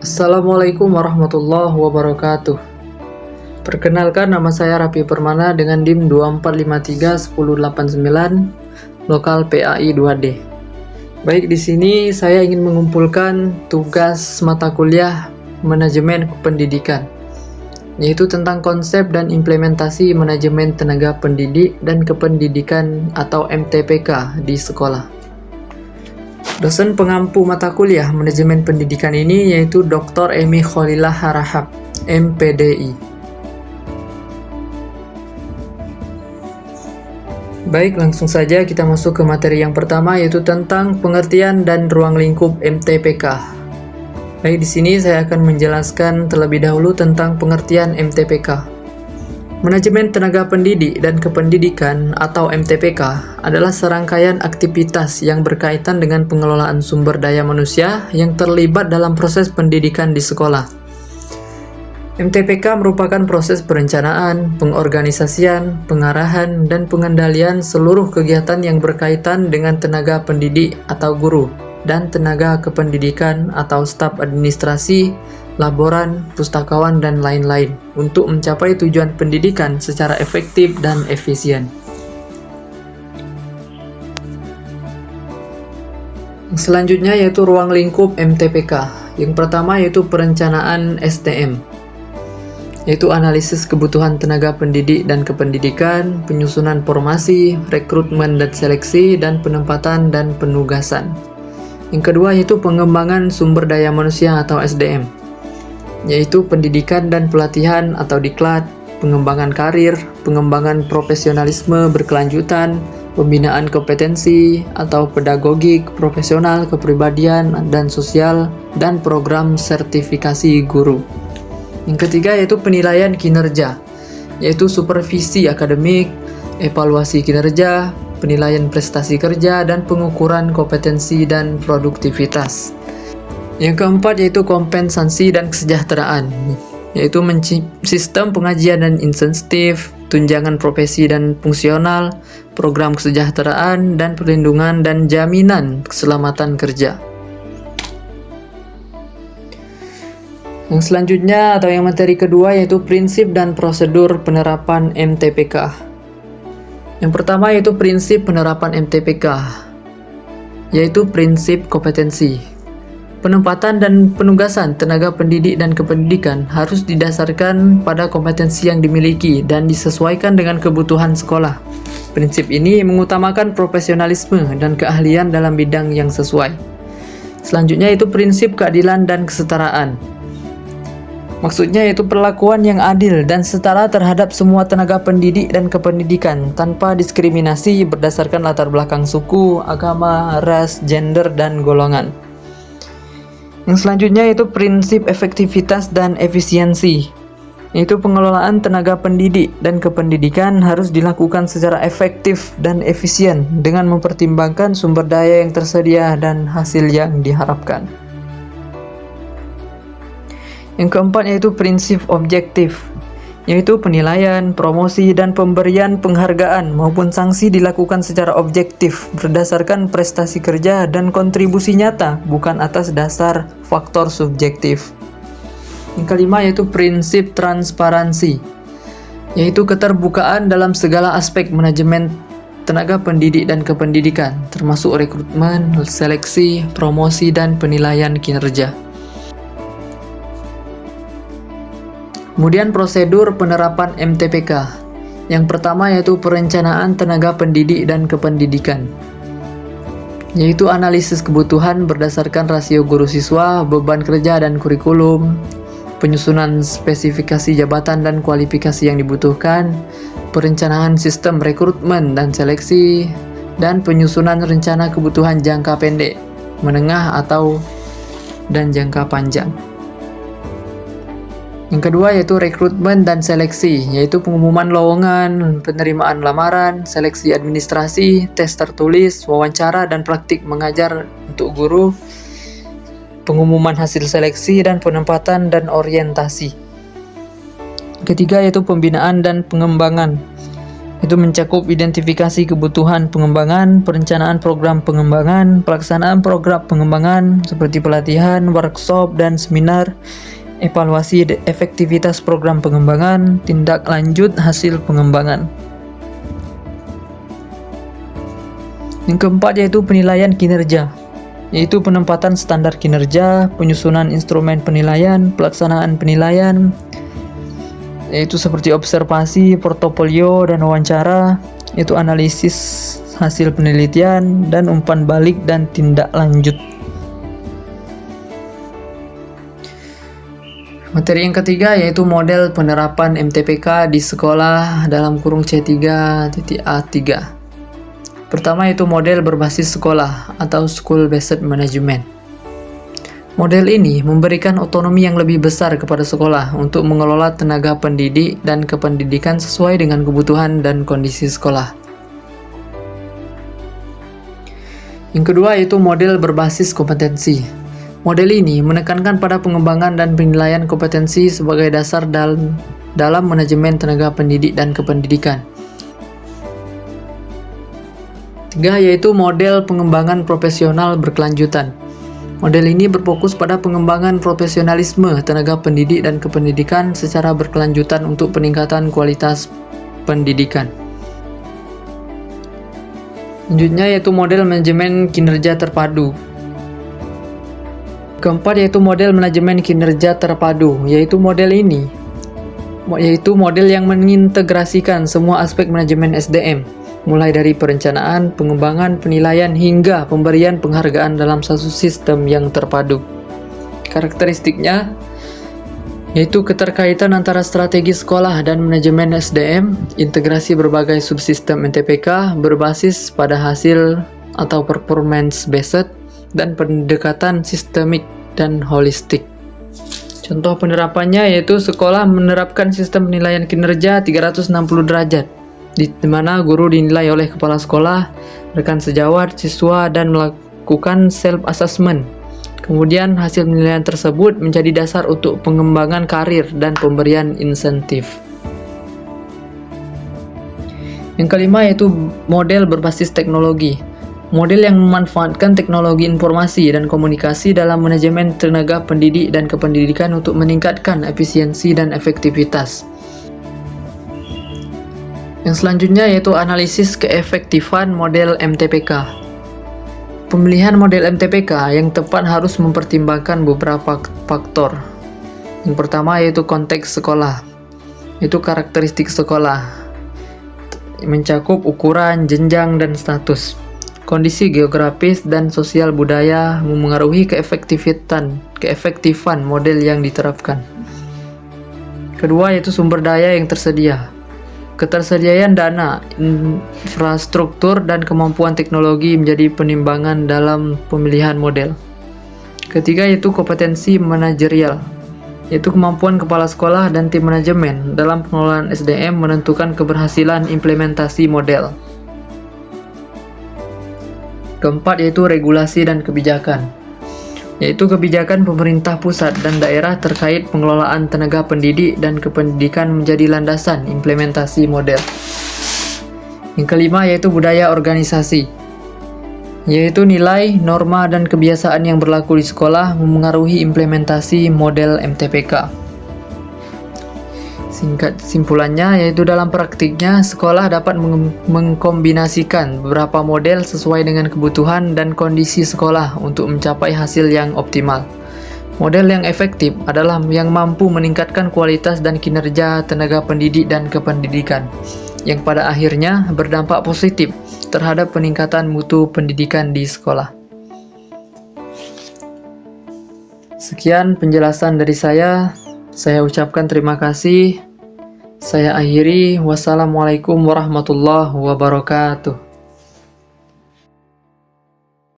Assalamualaikum warahmatullahi wabarakatuh. Perkenalkan, nama saya Rapi Permana dengan DIM 24531089, lokal PAI 2D. Baik, di sini saya ingin mengumpulkan tugas mata kuliah manajemen pendidikan, yaitu tentang konsep dan implementasi manajemen tenaga pendidik dan kependidikan atau MTPK di sekolah. Dosen pengampu mata kuliah manajemen pendidikan ini yaitu Dr. Emy Kholilah Harahap, MPDI. Baik, langsung saja kita masuk ke materi yang pertama, yaitu tentang pengertian dan ruang lingkup MTPK. Baik, di sini saya akan menjelaskan terlebih dahulu tentang pengertian MTPK. Manajemen tenaga pendidik dan kependidikan atau MTPK adalah serangkaian aktivitas yang berkaitan dengan pengelolaan sumber daya manusia yang terlibat dalam proses pendidikan di sekolah. MTPK merupakan proses perencanaan, pengorganisasian, pengarahan, dan pengendalian seluruh kegiatan yang berkaitan dengan tenaga pendidik atau guru dan tenaga kependidikan atau staf administrasi, laboran, pustakawan, dan lain-lain untuk mencapai tujuan pendidikan secara efektif dan efisien. Selanjutnya yaitu ruang lingkup MTPK. Yang pertama yaitu perencanaan STM, yaitu analisis kebutuhan tenaga pendidik dan kependidikan, penyusunan formasi, rekrutmen dan seleksi, dan penempatan dan penugasan. Yang kedua yaitu pengembangan sumber daya manusia atau SDM, yaitu pendidikan dan pelatihan atau diklat, pengembangan karir, pengembangan profesionalisme berkelanjutan, pembinaan kompetensi atau pedagogik, profesional, kepribadian, dan sosial, dan program sertifikasi guru. Yang ketiga yaitu penilaian kinerja, yaitu supervisi akademik, evaluasi kinerja, penilaian prestasi kerja, dan pengukuran kompetensi dan produktivitas. Yang keempat yaitu kompensasi dan kesejahteraan, yaitu sistem pengajian dan insentif, tunjangan profesi dan fungsional, program kesejahteraan dan perlindungan, dan jaminan keselamatan kerja. Yang selanjutnya atau yang materi kedua yaitu prinsip dan prosedur penerapan MTPK. Yang pertama yaitu prinsip penerapan MTPK, yaitu prinsip kompetensi. Penempatan dan penugasan tenaga pendidik dan kependidikan harus didasarkan pada kompetensi yang dimiliki dan disesuaikan dengan kebutuhan sekolah. Prinsip ini mengutamakan profesionalisme dan keahlian dalam bidang yang sesuai. Selanjutnya yaitu prinsip keadilan dan kesetaraan. Maksudnya yaitu perlakuan yang adil dan setara terhadap semua tenaga pendidik dan kependidikan tanpa diskriminasi berdasarkan latar belakang suku, agama, ras, gender, dan golongan. Yang selanjutnya yaitu prinsip efektivitas dan efisiensi, yaitu pengelolaan tenaga pendidik dan kependidikan harus dilakukan secara efektif dan efisien dengan mempertimbangkan sumber daya yang tersedia dan hasil yang diharapkan. Yang keempat yaitu prinsip objektif, yaitu penilaian, promosi, dan pemberian penghargaan maupun sanksi dilakukan secara objektif berdasarkan prestasi kerja dan kontribusi nyata, bukan atas dasar faktor subjektif. Yang kelima yaitu prinsip transparansi, yaitu keterbukaan dalam segala aspek manajemen tenaga pendidik dan kependidikan, termasuk rekrutmen, seleksi, promosi, dan penilaian kinerja. Kemudian prosedur penerapan MTPK. Yang pertama yaitu perencanaan tenaga pendidik dan kependidikan, yaitu analisis kebutuhan berdasarkan rasio guru siswa, beban kerja dan kurikulum, penyusunan spesifikasi jabatan dan kualifikasi yang dibutuhkan, perencanaan sistem rekrutmen dan seleksi, dan penyusunan rencana kebutuhan jangka pendek, menengah dan jangka panjang. Yang kedua yaitu rekrutmen dan seleksi, yaitu pengumuman lowongan, penerimaan lamaran, seleksi administrasi, tes tertulis, wawancara dan praktik mengajar untuk guru, pengumuman hasil seleksi dan penempatan dan orientasi. Ketiga yaitu pembinaan dan pengembangan, Itu mencakup identifikasi kebutuhan pengembangan, perencanaan program pengembangan, pelaksanaan program pengembangan seperti pelatihan, workshop, dan seminar, evaluasi efektivitas program pengembangan, tindak lanjut hasil pengembangan. Yang keempat yaitu penilaian kinerja, yaitu penempatan standar kinerja, penyusunan instrumen penilaian, pelaksanaan penilaian, yaitu seperti observasi, portofolio, dan wawancara, yaitu analisis hasil penelitian, dan umpan balik dan tindak lanjut. Materi yang ketiga yaitu model penerapan MTPK di sekolah C3.A3. Pertama yaitu model berbasis sekolah atau School Based Management. Model ini memberikan otonomi yang lebih besar kepada sekolah untuk mengelola tenaga pendidik dan kependidikan sesuai dengan kebutuhan dan kondisi sekolah. Yang kedua yaitu model berbasis kompetensi. Model ini menekankan pada pengembangan dan penilaian kompetensi sebagai dasar dalam manajemen tenaga pendidik dan kependidikan. Ketiga yaitu model pengembangan profesional berkelanjutan. Model ini berfokus pada pengembangan profesionalisme tenaga pendidik dan kependidikan secara berkelanjutan untuk peningkatan kualitas pendidikan. Selanjutnya yaitu model manajemen kinerja terpadu. Keempat yaitu model manajemen kinerja terpadu, yaitu model yang mengintegrasikan semua aspek manajemen SDM, mulai dari perencanaan, pengembangan, penilaian, hingga pemberian penghargaan dalam satu sistem yang terpadu. Karakteristiknya yaitu keterkaitan antara strategi sekolah dan manajemen SDM, integrasi berbagai subsistem MTPK berbasis pada hasil atau performance based, dan pendekatan sistemik dan holistik. Contoh penerapannya yaitu sekolah menerapkan sistem penilaian kinerja 360 derajat, di mana guru dinilai oleh kepala sekolah, rekan sejawat, siswa, dan melakukan self-assessment. Kemudian hasil penilaian tersebut menjadi dasar untuk pengembangan karir dan pemberian insentif. Yang kelima yaitu model berbasis teknologi. Model yang memanfaatkan teknologi informasi dan komunikasi dalam manajemen tenaga pendidik dan kependidikan untuk meningkatkan efisiensi dan efektivitas. Yang selanjutnya yaitu analisis keefektifan model MTPK. Pemilihan model MTPK yang tepat harus mempertimbangkan beberapa faktor. Yang pertama yaitu konteks sekolah, yaitu karakteristik sekolah, mencakup ukuran, jenjang, dan status. Kondisi geografis dan sosial budaya memengaruhi keefektifan model yang diterapkan. Kedua yaitu sumber daya yang tersedia. Ketersediaan dana, infrastruktur, dan kemampuan teknologi menjadi penimbangan dalam pemilihan model. Ketiga yaitu kompetensi manajerial, yaitu kemampuan kepala sekolah dan tim manajemen dalam pengelolaan SDM menentukan keberhasilan implementasi model. Keempat yaitu regulasi dan kebijakan, yaitu kebijakan pemerintah pusat dan daerah terkait pengelolaan tenaga pendidik dan kependidikan menjadi landasan implementasi model. Yang kelima yaitu budaya organisasi, yaitu nilai, norma, dan kebiasaan yang berlaku di sekolah memengaruhi implementasi model MTPK. Singkat simpulannya yaitu dalam praktiknya sekolah dapat mengkombinasikan beberapa model sesuai dengan kebutuhan dan kondisi sekolah untuk mencapai hasil yang optimal. Model yang efektif adalah yang mampu meningkatkan kualitas dan kinerja tenaga pendidik dan kependidikan, yang pada akhirnya berdampak positif terhadap peningkatan mutu pendidikan di sekolah. Sekian penjelasan dari saya ucapkan terima kasih. Saya akhiri, wassalamualaikum warahmatullahi wabarakatuh.